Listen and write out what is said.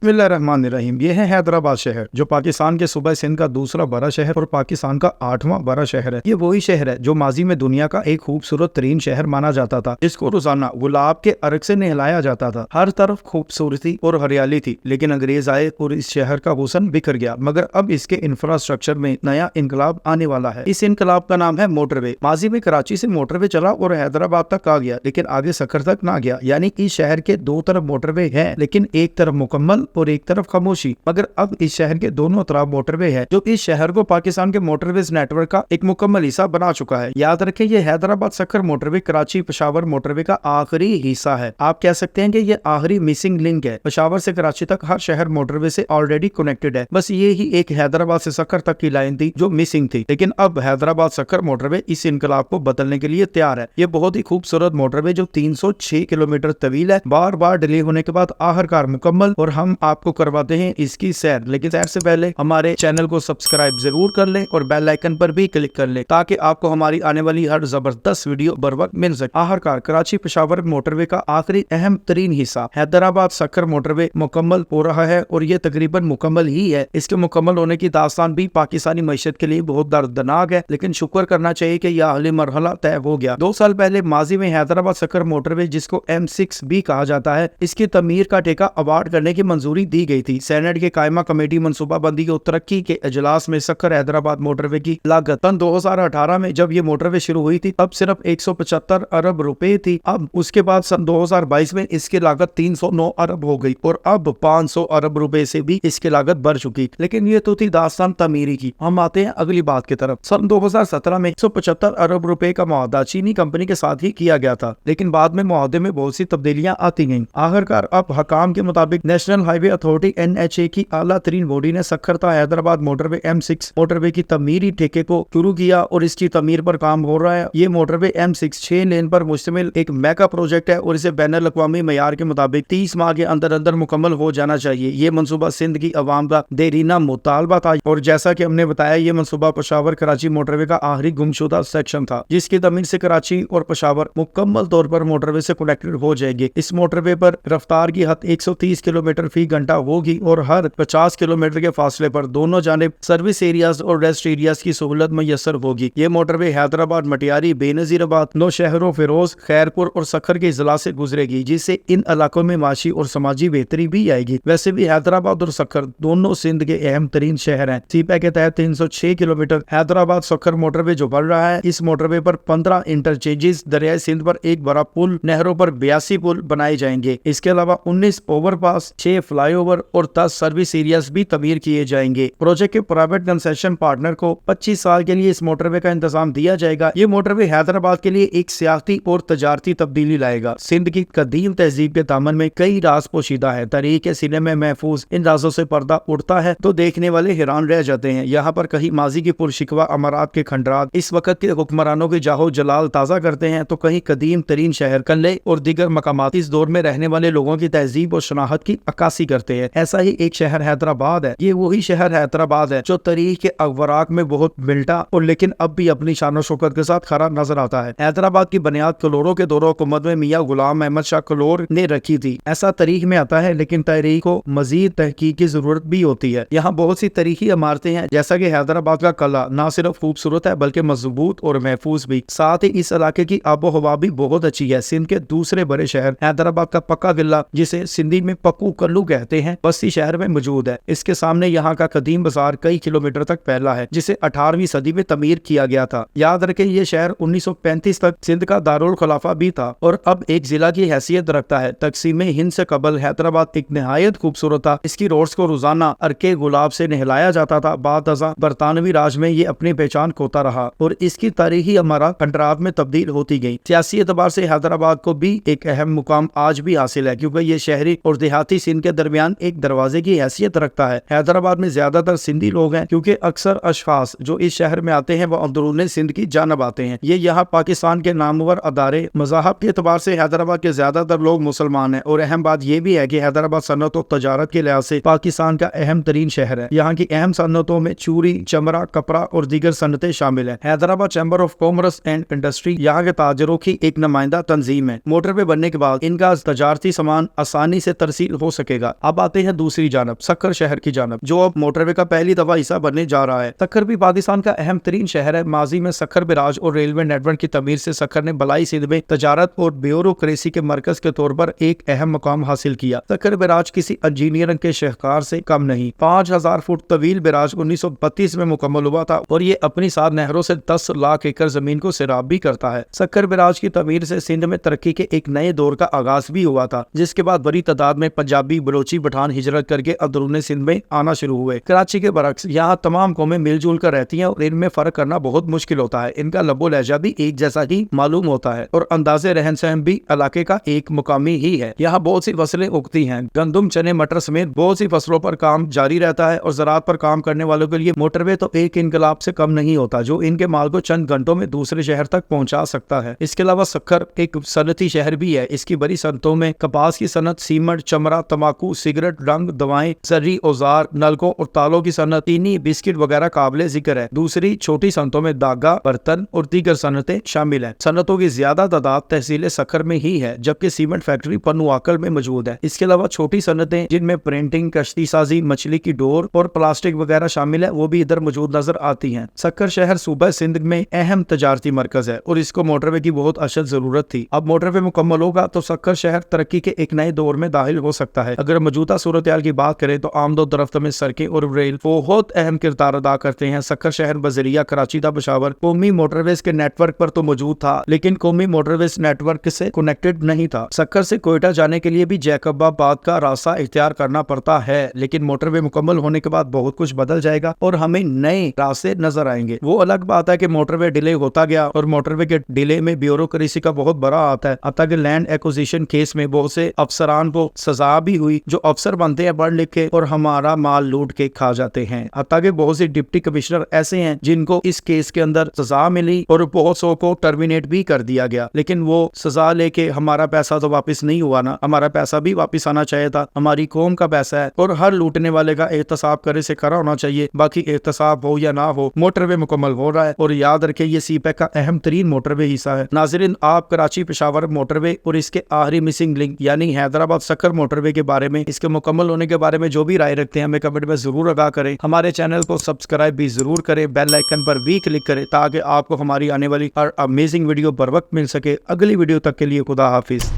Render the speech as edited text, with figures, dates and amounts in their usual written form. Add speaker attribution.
Speaker 1: बिस्मिल्लाहिर्रहमानिर्रहीम। ये है हैदराबाद शहर, जो पाकिस्तान के सूबा सिंध का दूसरा बड़ा शहर और पाकिस्तान का 8वां बड़ा शहर है। ये वही शहर है जो माजी में दुनिया का एक खूबसूरत तरीन शहर माना जाता था, जिसको रोजाना गुलाब के अर्क से नहलाया जाता था। हर तरफ खूबसूरती और हरियाली थी, लेकिन अंग्रेज आए और इस शहर का हुस्न बिखर गया। मगर अब इसके इंफ्रास्ट्रक्चर में नया इनकलाब आने वाला है। इस इनकलाब का नाम है मोटरवे। माजी में कराची से मोटरवे चला और हैदराबाद तक आ गया, लेकिन आगे सखर तक ना गया। यानी इस शहर के दो तरफ मोटरवे है, लेकिन एक तरफ मुकम्मल और एक तरफ खामोशी। मगर अब इस शहर के दोनों तरफ मोटरवे है, जो इस शहर को पाकिस्तान के मोटरवेज नेटवर्क का एक मुकम्मल हिस्सा बना चुका है। याद रखें, ये हैदराबाद सखर मोटरवे कराची पेशावर मोटरवे का आखिरी हिस्सा है। आप कह सकते हैं कि ये आखिरी मिसिंग लिंक है। पेशावर से कराची तक हर शहर मोटरवे से ऑलरेडी कनेक्टेड है। बस ये ही एक हैदराबाद से सखर तक की लाइन थी जो मिसिंग थी। लेकिन अब हैदराबाद सखर मोटरवे इस इनकलाब को बदलने के लिए तैयार है। ये बहुत ही खूबसूरत मोटरवे जो 306 किलोमीटर तवील है, बार बार डिले होने के बाद आखिरकार मुकम्मल, और हम आपको करवाते हैं इसकी सैर। लेकिन सैर से पहले हमारे चैनल को सब्सक्राइब जरूर कर लें और बेल आइकन पर भी क्लिक कर लें, ताकि आपको हमारी आने वाली हर जबरदस्त वीडियो बर वक्त मिल सके। आखिरकार कराची पेशावर मोटरवे का आखिरी अहम तरीन हिस्सा हैदराबाद सखर मोटरवे मुकम्मल हो रहा है, और ये तकरीबन मुकम्मल ही है। इसके मुकम्मल होने की दास्तान भी पाकिस्तानी मईशत के लिए बहुत दर्दनाक है, लेकिन शुक्र करना चाहिए कि यह अगली मरहला तय हो गया। 2 साल पहले माजी में हैदराबाद सखर मोटरवे, जिसको M6 भी कहा जाता है, इसकी तमीर का ठेका अवार्ड करने की मंजूरी दी गई थी। सेनेट के कायमा कमेटी मनसूबाबंदी और तरक्की के इजलास में सखर हैदराबाद मोटरवे की लागत सन 2018 में जब ये मोटरवे शुरू हुई थी, तब सिर्फ 175 अरब रुपए थी। अब उसके बाद सन 2022 में इसकी लागत 309 अरब हो गई, और अब 500 अरब रुपए से भी इसकी लागत बढ़ चुकी। लेकिन ये तो थी दास्तान तमीरी की। हम आते हैं अगली बात की तरफ। सन 2017 में 175 अरब रुपए का मुआहदा चीनी कंपनी के साथ ही किया गया था, लेकिन बाद में मुआहदे में बहुत सी तब्दीलियां आती गईं। आखिरकार अब हकाम के मुताबिक नेशनल हाईवे अथॉरिटी NHA की आला तरीन बॉडी ने सखरता हैदराबाद मोटरवे M6 मोटरवे की तमीरी ठेके को शुरू किया, और इसकी तमीर पर काम हो रहा है। ये मोटरवे M6 6 लेन पर मुश्तमिल एक मेगा प्रोजेक्ट है, और इसे बैनुल अक़वामी मयार के मुताबिक 30 माह के अंदर अंदर मुकम्मल हो जाना चाहिए। ये मनसूबा सिंध की अवाम का देरीना मुतालबा था, और जैसा कि हमने बताया, ये मनसूबा पेशावर कराची मोटरवे का आखिरी गुमशुदा सेक्शन था, जिसकी तमीर से कराची और पेशावर मुकम्मल तौर पर मोटरवे से कनेक्टेड हो जाएगी। इस मोटरवे पर रफ्तार की हद 130 किलोमीटर फी घंटा होगी, और हर 50 किलोमीटर के फासले पर दोनों जानिब सर्विस एरियाज और रेस्ट एरियाज की सहूलत मैसर होगी। ये मोटरवे हैदराबाद, मटियारी, बेनजीराबाद, नौशहरों, फिरोज, खैरपुर और सखर के इजला से गुजरेगी, जिससे इन इलाकों में माशी और समाजी बेहतरी भी आएगी। वैसे भी हैदराबाद और सखर दोनों सिंध के अहम तरीन शहर हैं। सीपैक के तहत 306 किलोमीटर हैदराबाद सखर मोटरवे जो बढ़ रहा है, इस मोटरवे पर 15 इंटरचेंजेस, दरियाई सिंध पर एक बड़ा पुल, नहरों पर 82 पुल बनाए जाएंगे। इसके अलावा 19 ओवरपास, 6 फ्लाईओवर और 10 सर्विस एरियाज भी तमीर किए जाएंगे। प्रोजेक्ट के प्राइवेट कंसेशन पार्टनर को 25 साल के लिए इस मोटरवे का इंतजाम दिया जाएगा। ये मोटरवे हैदराबाद के लिए एक सियासी और तजारती तब्दीली लाएगा। सिंध की कदीम तहजीब के दामन में कई राज पोशीदा है। तारीख सिने में महफूज इन राजों से पर्दा उड़ता है तो देखने वाले हैरान रह जाते हैं। यहाँ पर कहीं माजी की पुरशिकवा अमारात के खंडरात इस वक्त के हुक्मरानों की जाहो जलाल ताजा करते हैं, तो कहीं कदीम तरीन शहर कल्ले और दीगर मकामात इस दौर में रहने वाले लोगों की तहजीब और शनाख्त की अक्कासी करते हैं। ऐसा ही एक शहर हैदराबाद है। ये वही शहर हैदराबाद है जो तारीख के अखबारात में बहुत मिलटा और लेकिन अब भी अपनी शान शौकत के साथ खड़ा नजर आता है। हैदराबाद की बुनियाद कलोरों के दौर हुकूमत में मियां गुलाम अहमद शाह कलोर ने रखी थी। ऐसा तारीख में आता है, लेकिन तारीख को मजीद तहकीक की जरूरत भी होती है। यहाँ बहुत सी तारीखी इमारतें हैं, जैसा कि हैदराबाद का किला न सिर्फ खूबसूरत है बल्कि मजबूत और महफूज भी। साथ ही इस इलाके की आबो हवा भी बहुत अच्छी है। सिंध के दूसरे बड़े शहर हैदराबाद का पक्का किला, जिसे सिंधी में पक्कू कल्लू कहते हैं, बस्ती शहर में मौजूद है। इसके सामने यहाँ का कदीम बाजार कई किलोमीटर तक फैला है, जिसे 18वीं सदी में तमीर किया गया था। याद रखें, ये शहर 1935 तक सिंध का दारुल खिलाफा भी था और अब एक जिला की हैसियत रखता है। तकसीम हिंद से कबल हैदराबाद एक निहायत खूबसूरत था। इसकी रोड्स को रोजाना अर्के गुलाब से नहलाया जाता था। बाद बरतानवी राज में ये अपनी पहचान खोता रहा और इसकी तारीखी अमारत खंडरात में तब्दील होती गई। सियासी एतबार से हैदराबाद को भी एक अहम मुकाम आज भी हासिल है, क्योंकि ये शहरी और देहाती सिंध के दरमियान एक दरवाजे की हैसियत रखता है। हैदराबाद में ज्यादातर सिंधी लोग हैं, क्योंकि अक्सर अशखास जो इस शहर में आते हैं वो अंदरूनी सिंध की जानब आते हैं। ये यहाँ पाकिस्तान के नामवर अदारे मज़हब के एतबार से हैदराबाद के ज्यादातर लोग मुसलमान हैं। और अहम बात यह भी है कि हैदराबाद सनत और तजारत के लिहाज से पाकिस्तान का अहम तरीन शहर है। यहाँ की अहम सनतों में चूरी, चमड़ा, कपड़ा और दीगर सनतें शामिल है। Hyderabad chamber of commerce and industry यहाँ के ताजरों की एक नुमाइंदा तंजीम है। मोटरवे बनने के बाद इनका तजारती सामान आसानी से तरसील हो सकेगा। मिला। अब आते हैं दूसरी जानब, सक्कर शहर की जानब, जो अब मोटरवे का पहली दफा हिस्सा बनने जा रहा है। सक्कर भी पाकिस्तान का अहम तरीन शहर है। माजी में सक्कर बिराज और रेलवे नेटवर्क की तमीर से सक्कर ने बलाई सिंध में तजारत और ब्यूरोक्रेसी के मरकज के तौर पर एक अहम मुकाम हासिल किया। सक्कर बिराज किसी इंजीनियरिंग के शहकार से कम नहीं। 5000 फुट तवील बिराज 1932 में मुकम्मल हुआ था और ये अपनी 7 नहरों से 10 लाख एकड़ जमीन को सैराब भी करता है। सक्कर बिराज की तमीर से सिंध में तरक्की के एक नए दौर का आगाज भी हुआ था, जिसके बाद बड़ी तादाद में पंजाबी, बलोची, पठान हिजरत करके अंदरूनी सिंध में आना शुरू हुए। कराची के बरक्स यहाँ तमाम कौमें मिलजुल कर रहती हैं और इनमें फर्क करना बहुत मुश्किल होता है। इनका लबो लहजा भी एक जैसा ही मालूम होता है और अंदाजे रहन सहन भी इलाके का एक मुकामी ही है। यहाँ बहुत सी फसलें उगती हैं, गंदुम, चने, मटर समेत बहुत सी फसलों पर काम जारी रहता है और ज़राअत पर काम करने वालों के लिए मोटरवे तो एक इनकलाब से कम नहीं होता, जो इनके माल को चंद घंटों में दूसरे शहर तक पहुंचा सकता है। इसके अलावा सक्कर एक सनती शहर भी है। इसकी बड़ी सनतों में कपास की सनत, सीमेंट, चमड़ा, तंबाकू, सिगरेट, रंग, दवाएं, जर्री औजार, नलकों और तालों की सनत, चीनी, बिस्किट वगैरह काबिले जिक्र है। दूसरी छोटी सनतों में दागा, बर्तन और दीगर सनतें शामिल है। सनतों की ज्यादा तादाद तहसील सक्कर में ही है, जबकि सीमेंट फैक्ट्री पनुआकल में मौजूद है। इसके अलावा छोटी सनतें जिनमें प्रिंटिंग, कश्ती साजी, मछली की डोर और प्लास्टिक वगैरह शामिल है, वो भी इधर मौजूद नजर आती हैं। सक्कर शहर सूबा सिंध में अहम तजारती मरकज है और इसको मोटरवे की बहुत अशद जरूरत थी। अब मोटरवे मुकम्मल होगा तो सक्कर शहर तरक्की के एक नए दौर में दाखिल हो सकता है। अगर मौजूदा सूरत हाल की बात करें तो आमदोरफ्त में सड़कें और रेल बहुत अहम किरदार अदा करते हैं। सक्कर शहर बजरिया, कराची दा पेशावर कौमी मोटरवेज के नेटवर्क पर तो मौजूद था, लेकिन कौमी मोटरवेज नेटवर्क से कनेक्टेड नहीं था। सक्कर से कोयटा जाने के लिए भी जैकबाबाद का रास्ता इख्तियार करना पड़ता है, लेकिन मोटरवे मुकम्मल होने के बाद बहुत कुछ बदल जाएगा और हमें नए रास्ते नजर आएंगे। वो अलग बात है कि मोटरवे डिले होता गया और मोटरवे के डिले में ब्यूरोक्रेसी का बहुत बड़ा आता है। अब तक लैंड एक्विजिशन केस में बहुत से अफसरान को सजा भी हुई, जो अफसर बनते हैं पढ़ लिख के और हमारा माल लूट के खा जाते हैं। अब तक बहुत से डिप्टी कमिश्नर ऐसे हैं जिनको इस केस के अंदर सजा मिली और बहुत सौ को टर्मिनेट भी कर दिया गया, लेकिन वो सजा लेके हमारा पैसा तो वापस नहीं हुआ ना। हमारा पैसा भी वापस आना चाहिए था, हमारी कौम का पैसा है और हर लूटने वाले का एहतसाब करे से खरा होना चाहिए। बाकी एहतसाब हो या ना हो, मोटरवे मुकम्मल हो रहा है और याद रखे ये सीपैक का अहम तरीन मोटरवे हिस्सा है। नाज़रीन, आप कराची पेशावर मोटरवे और इसके आखिरी मिसिंग लिंक यानी हैदराबाद सक्कर मोटरवे के बारे में, इसके मुकम्मल होने के बारे में जो भी राय रखते हैं हमें कमेंट में जरूर आगाह करें। हमारे चैनल को सब्सक्राइब भी जरूर करें, बेल आइकन पर भी क्लिक करें ताकि आपको हमारी आने वाली हर अमेजिंग वीडियो बर वक्त मिल सके। अगली वीडियो तक के लिए खुदा हाफिज।